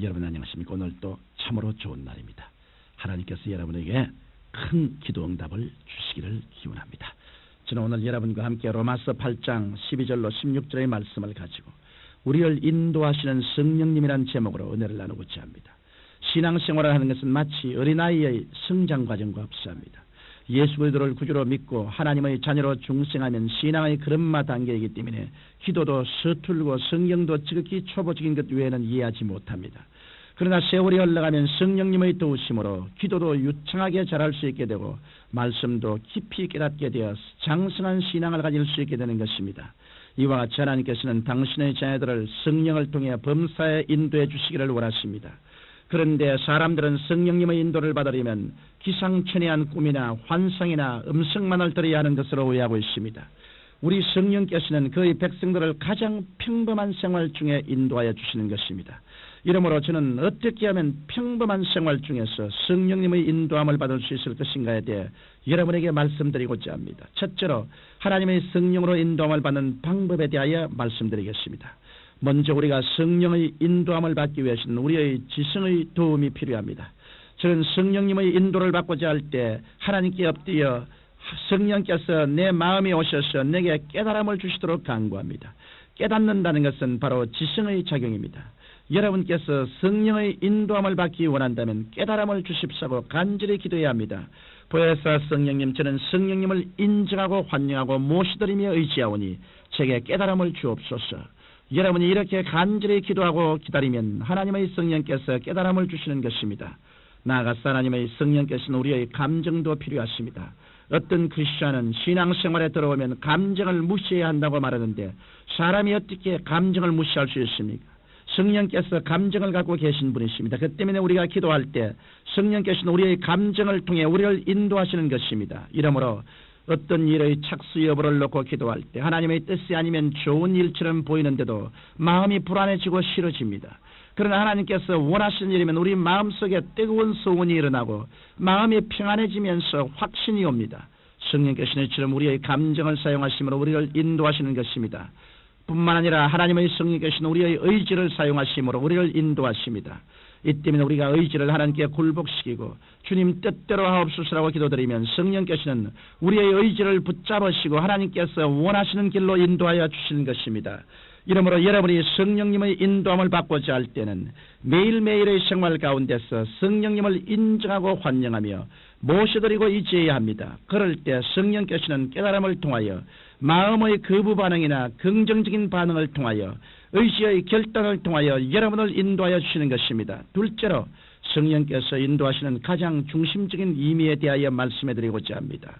여러분 안녕하십니까? 오늘 또 참으로 좋은 날입니다. 하나님께서 여러분에게 큰 기도 응답을 주시기를 기원합니다. 저는 오늘 여러분과 함께 로마서 8장 12절로 16절의 말씀을 가지고 우리를 인도하시는 성령님이라는 제목으로 은혜를 나누고자 합니다. 신앙생활을 하는 것은 마치 어린아이의 성장과정과 흡사합니다. 예수 그리스도를 구주로 믿고 하나님의 자녀로 중생하면 신앙의 걸음마 단계이기 때문에 기도도 서툴고 성경도 지극히 초보적인 것 외에는 이해하지 못합니다. 그러나 세월이 흘러가면 성령님의 도우심으로 기도도 유창하게 자랄 수 있게 되고 말씀도 깊이 깨닫게 되어 장성한 신앙을 가질 수 있게 되는 것입니다. 이와 같이 하나님께서는 당신의 자녀들을 성령을 통해 범사에 인도해 주시기를 원하십니다. 그런데 사람들은 성령님의 인도를 받으려면 기상천외한 꿈이나 환상이나 음성만을 들어야 하는 것으로 오해하고 있습니다. 우리 성령께서는 그의 백성들을 가장 평범한 생활 중에 인도하여 주시는 것입니다. 이러므로 저는 어떻게 하면 평범한 생활 중에서 성령님의 인도함을 받을 수 있을 것인가에 대해 여러분에게 말씀드리고자 합니다. 첫째로 하나님의 성령으로 인도함을 받는 방법에 대하여 말씀드리겠습니다. 먼저 우리가 성령의 인도함을 받기 위해서는 우리의 지성의 도움이 필요합니다. 저는 성령님의 인도를 받고자 할 때 하나님께 엎드려 성령께서 내 마음에 오셔서 내게 깨달음을 주시도록 간구합니다. 깨닫는다는 것은 바로 지성의 작용입니다. 여러분께서 성령의 인도함을 받기 원한다면 깨달음을 주십사고 간절히 기도해야 합니다. 보혜사 성령님, 저는 성령님을 인정하고 환영하고 모시드리며 의지하오니 제게 깨달음을 주옵소서. 여러분이 이렇게 간절히 기도하고 기다리면 하나님의 성령께서 깨달음을 주시는 것입니다. 나아가서 하나님의 성령께서는 우리의 감정도 필요하십니다. 어떤 크리스천은 신앙생활에 들어오면 감정을 무시해야 한다고 말하는데 사람이 어떻게 감정을 무시할 수 있습니까? 성령께서 감정을 갖고 계신 분이십니다. 그 때문에 우리가 기도할 때 성령께서는 우리의 감정을 통해 우리를 인도하시는 것입니다. 이러므로 어떤 일의 착수 여부를 놓고 기도할 때 하나님의 뜻이 아니면 좋은 일처럼 보이는데도 마음이 불안해지고 싫어집니다. 그러나 하나님께서 원하시는 일이면 우리 마음속에 뜨거운 소원이 일어나고 마음이 평안해지면서 확신이 옵니다. 성령께서는 이처럼 우리의 감정을 사용하심으로 우리를 인도하시는 것입니다. 뿐만 아니라 하나님의 성령께서는 우리의 의지를 사용하심으로 우리를 인도하십니다. 이 때문에 우리가 의지를 하나님께 굴복시키고 주님 뜻대로 하옵소서라고 기도드리면 성령께서는 우리의 의지를 붙잡으시고 하나님께서 원하시는 길로 인도하여 주시는 것입니다. 이러므로 여러분이 성령님의 인도함을 받고자 할 때는 매일매일의 생활 가운데서 성령님을 인정하고 환영하며 모셔드리고 의지해야 합니다. 그럴 때 성령께서는 깨달음을 통하여 마음의 거부 반응이나 긍정적인 반응을 통하여 의지의 결단을 통하여 여러분을 인도하여 주시는 것입니다. 둘째로 성령께서 인도하시는 가장 중심적인 의미에 대하여 말씀해드리고자 합니다.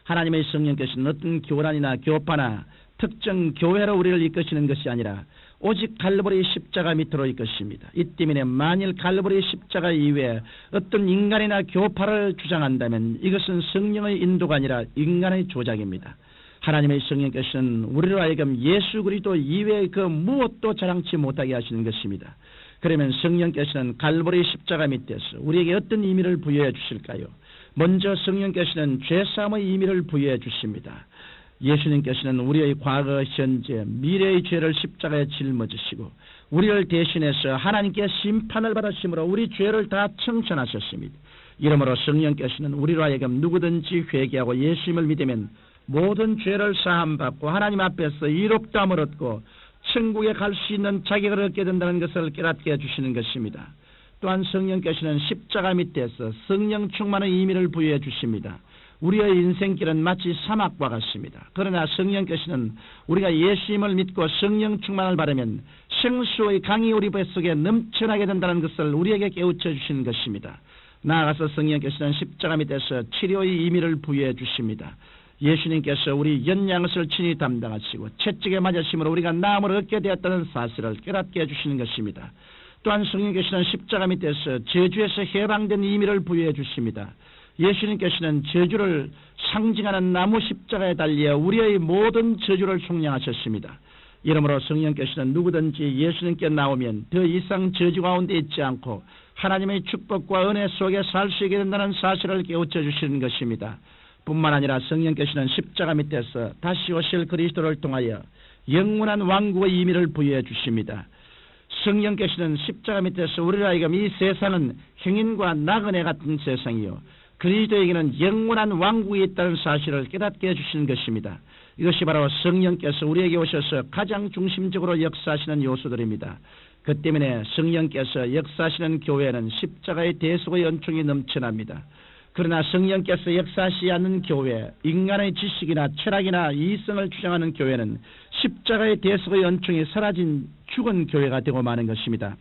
하나님의 성령께서는 어떤 교란이나 교파나 특정 교회로 우리를 이끄시는 것이 아니라 오직 갈보리 십자가 밑으로 이끄십니다. 이 때문에 만일 갈보리 십자가 이외에 어떤 인간이나 교파를 주장한다면 이것은 성령의 인도가 아니라 인간의 조작입니다. 하나님의 성령께서는 우리로 하여금 예수 그리스도 이외의 그 무엇도 자랑치 못하게 하시는 것입니다. 그러면 성령께서는 갈보리 십자가 밑에서 우리에게 어떤 의미를 부여해 주실까요? 먼저 성령께서는 죄사함의 의미를 부여해 주십니다. 예수님께서는 우리의 과거, 현재, 미래의 죄를 십자가에 짊어지시고 우리를 대신해서 하나님께 심판을 받으심으로 우리 죄를 다 청천하셨습니다. 이러므로 성령께서는 우리로 하여금 누구든지 회개하고 예수님을 믿으면 모든 죄를 사함받고 하나님 앞에서 의롭다함을 얻고 천국에 갈 수 있는 자격을 얻게 된다는 것을 깨닫게 해주시는 것입니다. 또한 성령께서는 십자가 밑에서 성령 충만의 의미를 부여해 주십니다. 우리의 인생길은 마치 사막과 같습니다. 그러나 성령께서는 우리가 예수님을 믿고 성령 충만을 받으면 생수의 강이 우리 뱃속에 넘쳐나게 된다는 것을 우리에게 깨우쳐 주시는 것입니다. 나아가서 성령께서는 십자가 밑에서 치료의 의미를 부여해 주십니다. 예수님께서 우리 연양을 친히 담당하시고 채찍에 맞으심으로 우리가 나음을 얻게 되었다는 사실을 깨닫게 해주시는 것입니다. 또한 성령께서는 십자가 밑에서 저주에서 해방된 의미를 부여해 주십니다. 예수님께서는 저주를 상징하는 나무 십자가에 달려 우리의 모든 저주를 속량하셨습니다. 이러므로 성령께서는 누구든지 예수님께 나오면 더 이상 저주 가운데 있지 않고 하나님의 축복과 은혜 속에 살 수 있게 된다는 사실을 깨우쳐 주시는 것입니다. 뿐만 아니라 성령께서는 십자가 밑에서 다시 오실 그리스도를 통하여 영원한 왕국의 의미를 부여해 주십니다. 성령께서는 십자가 밑에서 우리를 하여금 이 세상은 행인과 나그네 같은 세상이요 그리스도에게는 영원한 왕국이 있다는 사실을 깨닫게 해주시는 것입니다. 이것이 바로 성령께서 우리에게 오셔서 가장 중심적으로 역사하시는 요소들입니다. 그 때문에 성령께서 역사하시는 교회는 십자가의 대속의 연총이 넘쳐납니다. 그러나 성령께서 역사하시지 않는 교회, 인간의 지식이나 철학이나 이성을 주장하는 교회는 십자가의 대속의 연총이 사라진 죽은 교회가 되고 마는 것입니다.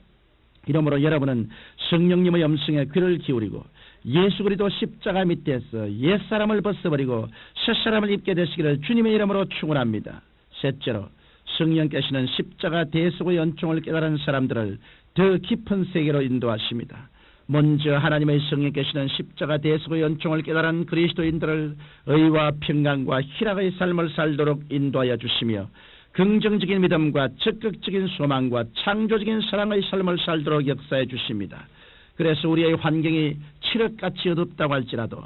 이러므로 여러분은 성령님의 음성에 귀를 기울이고 예수 그리스도 십자가 밑에서 옛사람을 벗어버리고 새사람을 입게 되시기를 주님의 이름으로 축원합니다. 셋째로 성령께서는 십자가 대속의 연총을 깨달은 사람들을 더 깊은 세계로 인도하십니다. 먼저 하나님의 성령께서는 십자가 대속의 연총을 깨달은 그리스도인들을 의와 평강과 희락의 삶을 살도록 인도하여 주시며 긍정적인 믿음과 적극적인 소망과 창조적인 사랑의 삶을 살도록 역사해 주십니다. 그래서 우리의 환경이 칠흑같이 어둡다고 할지라도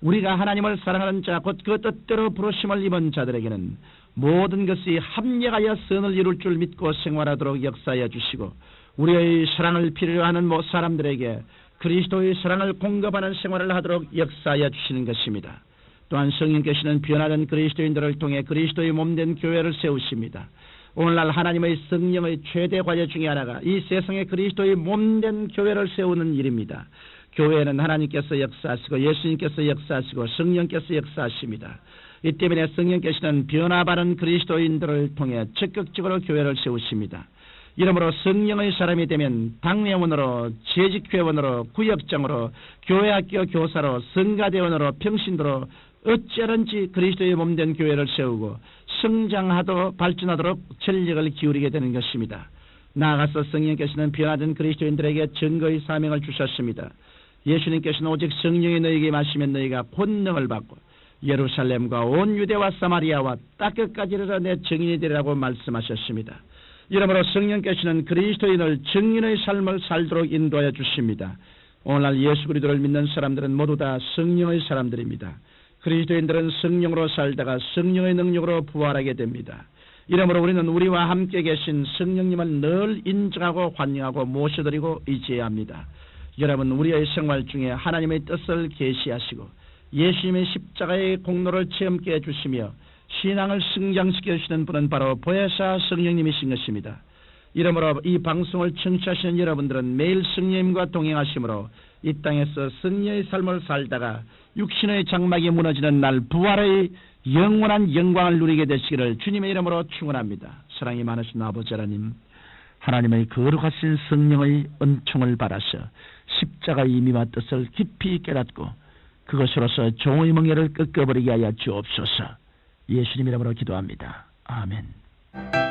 우리가 하나님을 사랑하는 자 곧 그 뜻대로 부르심을 입은 자들에게는 모든 것이 합력하여 선을 이룰 줄 믿고 생활하도록 역사하여 주시고 우리의 사랑을 필요로 하는 모든 사람들에게 그리스도의 사랑을 공급하는 생활을 하도록 역사하여 주시는 것입니다. 또한 성령께서는 변화된 그리스도인들을 통해 그리스도의 몸된 교회를 세우십니다. 오늘날 하나님의 성령의 최대 과제 중에 하나가 이 세상에 그리스도의 몸된 교회를 세우는 일입니다. 교회는 하나님께서 역사하시고 예수님께서 역사하시고 성령께서 역사하십니다. 이 때문에 성령께서는 변화받은 그리스도인들을 통해 적극적으로 교회를 세우십니다. 이러므로 성령의 사람이 되면 당회원으로, 재직회원으로, 구역장으로, 교회학교 교사로, 성가대원으로, 평신도로 어찌하든지 그리스도의 몸된 교회를 세우고 성장하도록 발전하도록 전력을 기울이게 되는 것입니다. 나아가서 성령께서는 변화된 그리스도인들에게 증거의 사명을 주셨습니다. 예수님께서는 오직 성령이 너희에게 마시면 너희가 권능을 받고 예루살렘과 온 유대와 사마리아와 땅끝까지 이르러 내 증인이 되리라고 말씀하셨습니다. 이러므로 성령께서는 그리스도인을 증인의 삶을 살도록 인도하여 주십니다. 오늘날 예수 그리스도를 믿는 사람들은 모두 다 성령의 사람들입니다. 그리스도인들은 성령으로 살다가 성령의 능력으로 부활하게 됩니다. 이러므로 우리는 우리와 함께 계신 성령님을 늘 인정하고 환영하고 모셔드리고 의지해야 합니다. 여러분, 우리의 생활 중에 하나님의 뜻을 계시하시고 예수님의 십자가의 공로를 체험케 해주시며 신앙을 성장시켜 주시는 분은 바로 보혜사 성령님이신 것입니다. 이러므로 이 방송을 청취하시는 여러분들은 매일 성령님과 동행하심으로 이 땅에서 성령의 삶을 살다가 육신의 장막이 무너지는 날 부활의 영원한 영광을 누리게 되시기를 주님의 이름으로 축원합니다. 사랑이 많으신 아버지 하나님, 하나님의 거룩하신 성령의 은총을 받아서 십자가의 의미와 뜻을 깊이 깨닫고 그것으로서 종의 멍에를 꺾어버리게 하여 주옵소서. 예수님 이름으로 기도합니다. 아멘.